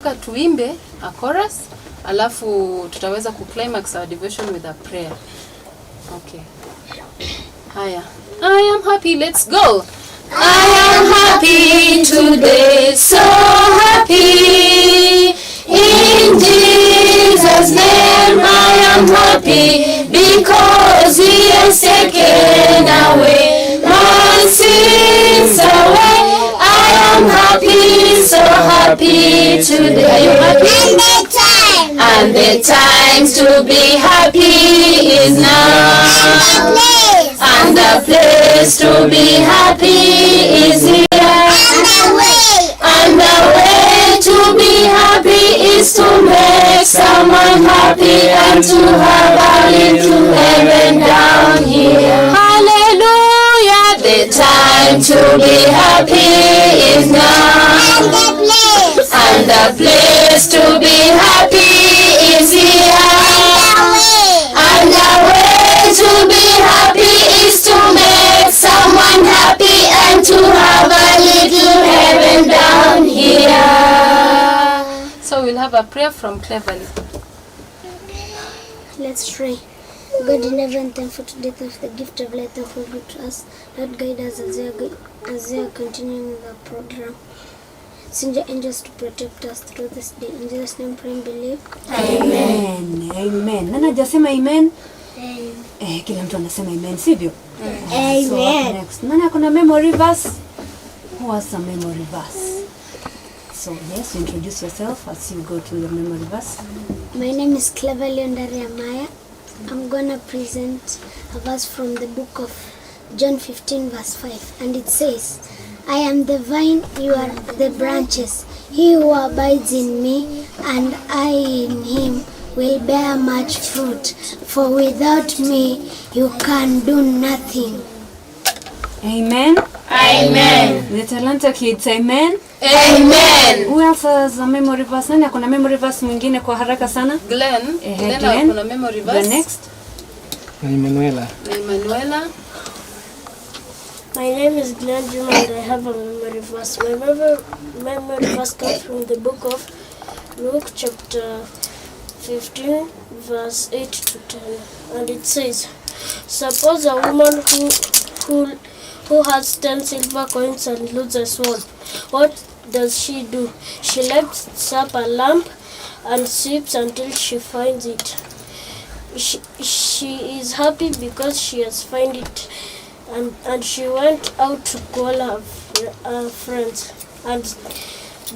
nataka tuimbe a chorus, alafu tutaweza kuclimax our devotion with a prayer. Okay. Haya. I am happy, let's go. I am happy today, so happy. In Jesus' name I am happy, because He has taken away my sins away. I am happy, so happy today. Are you happy? And the time to be happy is now. And the place to be happy is here. And the way to be happy is to make someone happy and to have a little heaven down here. Hallelujah! The time to be happy is now. And the place to be happy is here. And the way to be happy is to make someone happy and to have a little heaven down here. So we'll have a prayer from Cleverly. Let's pray. God in heaven, thankful to death of the gift of life, thankful good to us. Lord, guide us as we are continuing the program. Send your angels to protect us through this day. In Jesus' name, pray and believe. Amen. Amen. Nani hajasema amen? Kila mtu anasema amen, sivyo? Amen. So next. Nani akona memory verse? Who has a memory verse? So yes, introduce yourself as you go to your memory verse. My name is Cleverly Maya. I'm gonna present a verse from the book of John 15 verse 5, and it says, I am the vine, you are the branches. He who abides in me and I in him will bear much fruit, for without me you can do nothing. Amen. Amen. The Talanta kids, amen. Amen. Who else has a memory verse? Nani akona memory verse mwingine kwa haraka sana? Glenn. Glenn akona memory verse. The next. Emanuela. My name is Glenn Juma and I have a memory verse. My memory verse comes from the book of Luke chapter 15 verse 8 to 10. And it says, suppose a woman who has 10 silver coins and loses one. What does she do? She lights up a lamp and sweeps until she finds it. She is happy because she has found it. And she went out to call her friends.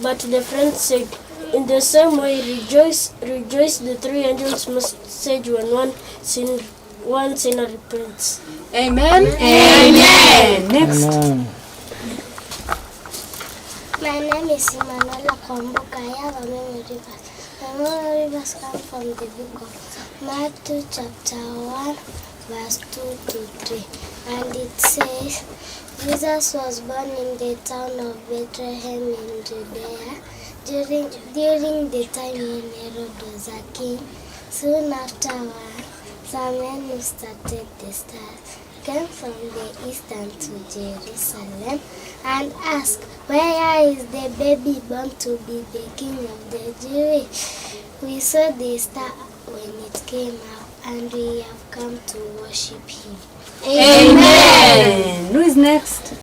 But the friends said, in the same way, rejoice, the three angels message when one sinner repents. Amen. Amen. Next. Amen. My name is Emanuela Kwambuka. I have a memory verse. My memory verse comes from the book of Matthew chapter 1 verse 2 to 3. And it says, Jesus was born in the town of Bethlehem in Judea during the time when Herod was a king. Soon afterward, some men who started the stars came from the east to Jerusalem and asked, where is the baby born to be the king of the Jews? We saw the star when it came out, and we have come to worship him. Amen. Who is next?